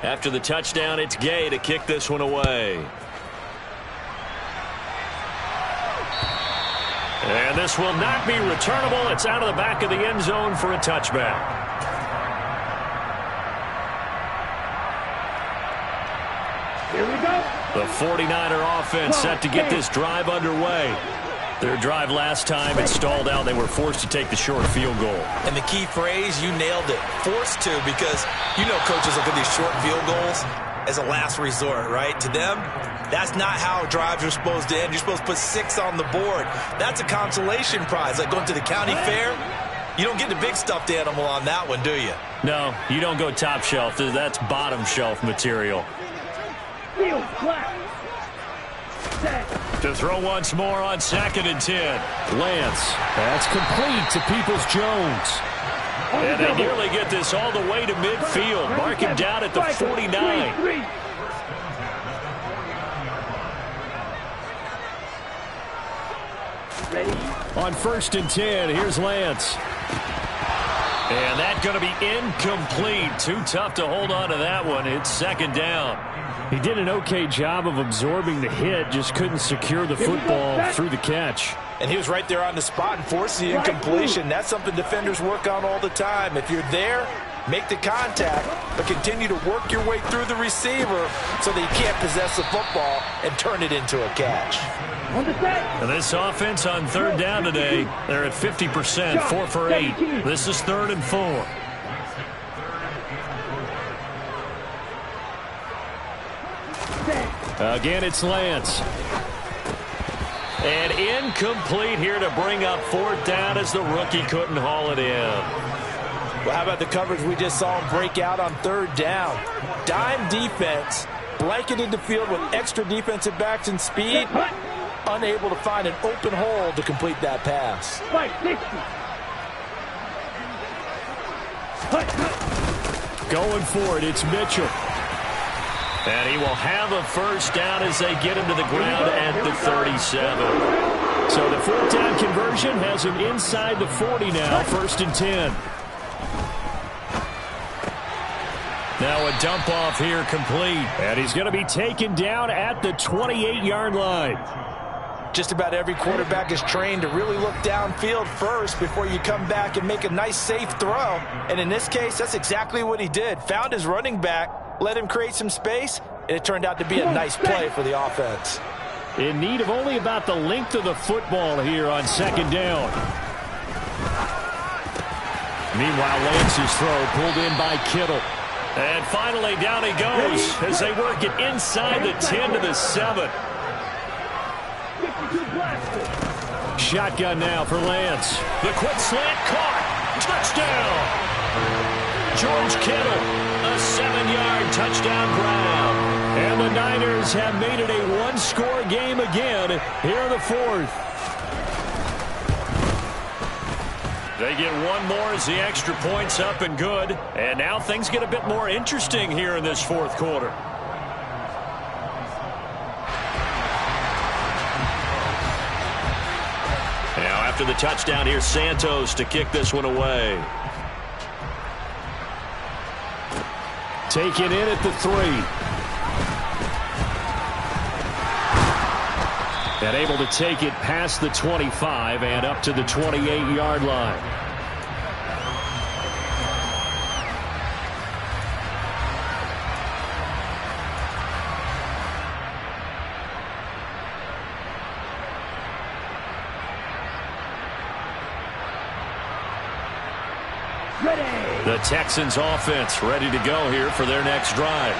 After the touchdown, it's Gay to kick this one away. And this will not be returnable. It's out of the back of the end zone for a touchback. Here we go. The 49er offense set to get this drive underway. Their drive last time, it stalled out. They were forced to take the short field goal. And the key phrase, you nailed it. Forced to, because you know coaches look at these short field goals as a last resort, right? To them, that's not how drives are supposed to end. You're supposed to put 6 on the board. That's a consolation prize. Like going to the county fair, you don't get the big stuffed animal on that one, do you? No, you don't go top shelf. That's bottom shelf material. Field flat. Set. To throw once more on 2nd and 10. Lance. That's complete to Peoples-Jones. And they nearly get this all the way to midfield. Mark him down at the 49. On 1st and 10, here's Lance. And that's going to be incomplete. Too tough to hold on to that one. It's 2nd down. He did an okay job of absorbing the hit, just couldn't secure the football through the catch. And he was right there on the spot and forced the incompletion. That's something defenders work on all the time. If you're there, make the contact, but continue to work your way through the receiver so that you can't possess the football and turn it into a catch. And this offense on 3rd down today, they're at 50%, 4 for 8. This is 3rd and 4. Again, it's Lance. And incomplete here to bring up 4th down as the rookie couldn't haul it in. Well, how about the coverage we just saw him break out on 3rd down? Dime defense, blanketed the field with extra defensive backs and speed, unable to find an open hole to complete that pass. Going for it, it's Mitchell. And he will have a 1st down as they get him to the ground at the 37. So the 4th down conversion has him inside the 40 now, 1st and 10. Now a dump off here complete. And he's going to be taken down at the 28-yard line. Just about every quarterback is trained to really look downfield first before you come back and make a nice, safe throw. And in this case, that's exactly what he did. Found his running back, let him create some space, and it turned out to be a nice play for the offense. In need of only about the length of the football here on 2nd down. Meanwhile, Lance's throw pulled in by Kittle. And finally, down he goes as they work it inside the 10 to the 7. Shotgun now for Lance. The quick slant caught. Touchdown. George Kittle, a 7-yard touchdown grab. And the Niners have made it a one-score game again here in the 4th. They get one more as the extra point's up and good. And now things get a bit more interesting here in this 4th quarter. Now after the touchdown, here's Santos to kick this one away. Taken in at the 3. And able to take it past the 25 and up to the 28-yard line. The Texans offense ready to go here for their next drive.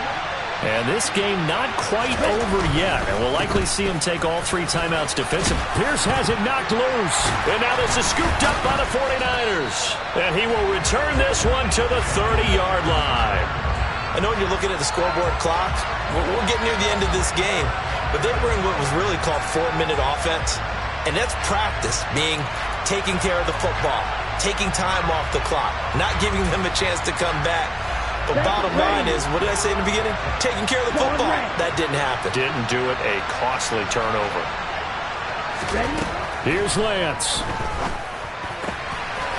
And this game not quite over yet. And we'll likely see him take all 3 timeouts defensively. Pierce has it knocked loose. And now this is scooped up by the 49ers. And he will return this one to the 30-yard line. I know when you're looking at the scoreboard clock, we're getting near the end of this game. But they bring what was really called 4-minute offense. And that's practice, being taking care of the football, taking time off the clock, not giving them a chance to come back. But bottom line is, what did I say in the beginning? Taking care of the football. That didn't happen. Didn't do it. A costly turnover. Here's Lance.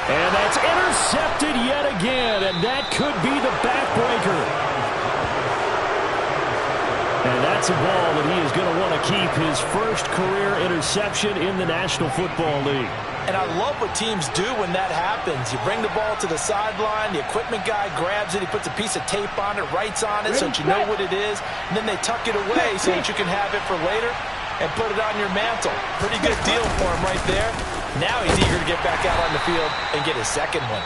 And that's intercepted yet again. And that could be the backbreaker. And that's a ball that he is going to want to keep, his first career interception in the National Football League. And I love what teams do when that happens. You bring the ball to the sideline, the equipment guy grabs it, he puts a piece of tape on it, writes on it so that you know what it is, and then they tuck it away so that you can have it for later and put it on your mantle. Pretty good deal for him right there. Now he's eager to get back out on the field and get his second one.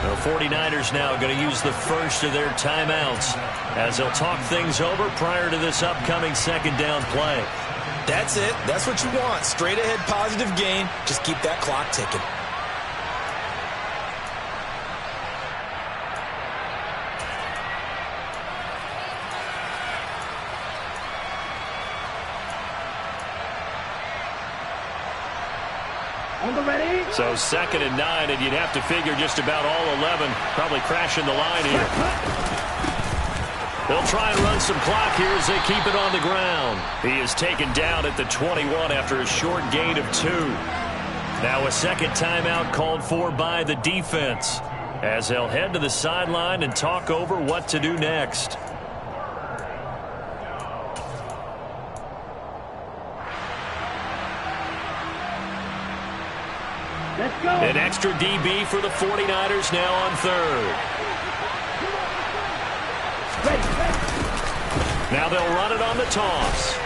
The 49ers now going to use the first of their timeouts as they'll talk things over prior to this upcoming 2nd down play. That's it. That's what you want. Straight ahead positive gain. Just keep that clock ticking. On the ready. So 2nd and 9, and you'd have to figure just about all 11 probably crashing the line here. They'll try and run some clock here as they keep it on the ground. He is taken down at the 21 after a short gain of 2. Now a second timeout called for by the defense as they'll head to the sideline and talk over what to do next. Let's go. An extra DB for the 49ers now on 3rd. Now they'll run it on the toss.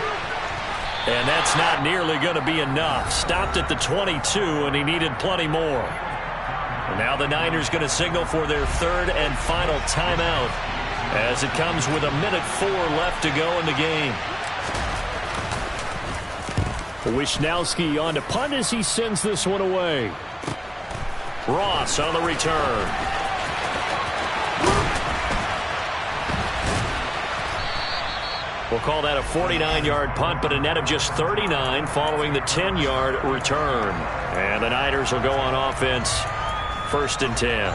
And that's not nearly going to be enough. Stopped at the 22, and he needed plenty more. And now the Niners going to signal for their 3rd and final timeout as it comes with 1:04 left to go in the game. Wisnowski on to punt as he sends this one away. Ross on the return. We'll call that a 49-yard punt, but a net of just 39 following the 10-yard return. And the Niners will go on offense, 1st and 10.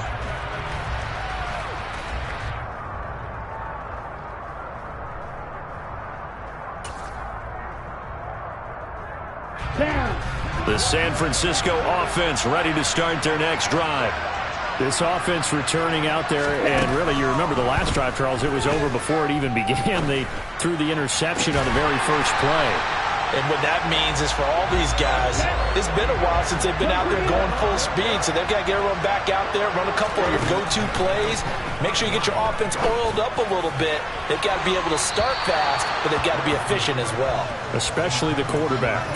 The San Francisco offense ready to start their next drive. This offense returning out there, and really, you remember the last drive, Charles, it was over before it even began. They threw the interception on the very first play. And what that means is for all these guys, it's been a while since they've been out there going full speed, so they've got to get everyone back out there, run a couple of your go-to plays, make sure you get your offense oiled up a little bit. They've got to be able to start fast, but they've got to be efficient as well. Especially the quarterback.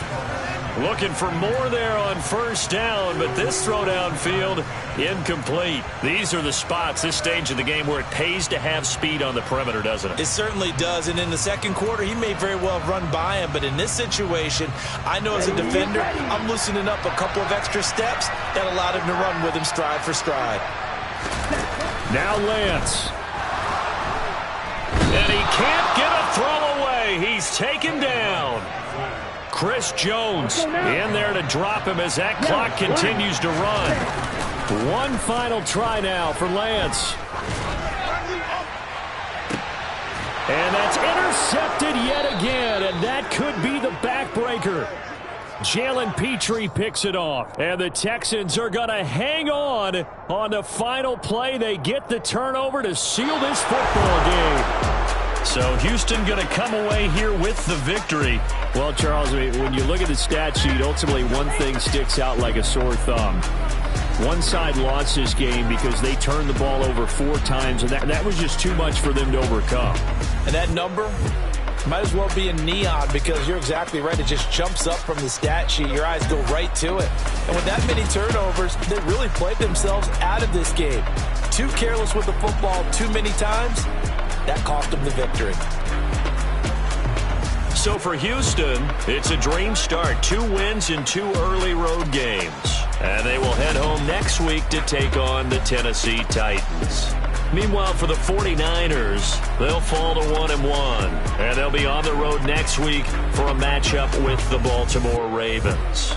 Looking for more there on 1st down, but this throw downfield incomplete. These are the spots, this stage of the game, where it pays to have speed on the perimeter, doesn't it? It certainly does, and in the second quarter, he may very well have run by him, but in this situation, I know as a defender, I'm loosening up a couple of extra steps that allowed him to run with him stride for stride. Now Lance. And he can't get a throw away. He's taken down. Chris Jones in there to drop him as that clock continues to run. One final try now for Lance. And that's intercepted yet again, and that could be the backbreaker. Jalen Petrie picks it off, and the Texans are going to hang on the final play. They get the turnover to seal this football game. So Houston going to come away here with the victory. Well, Charles, when you look at the stat sheet, ultimately one thing sticks out like a sore thumb. One side lost this game because they turned the ball over 4 times, and that was just too much for them to overcome. And that number might as well be in neon because you're exactly right. It just jumps up from the stat sheet. Your eyes go right to it. And with that many turnovers, they really played themselves out of this game. Too careless with the football too many times. That cost them the victory. So for Houston, it's a dream start. 2 wins in 2 early road games. And they will head home next week to take on the Tennessee Titans. Meanwhile, for the 49ers, they'll fall to 1-1. And they'll be on the road next week for a matchup with the Baltimore Ravens.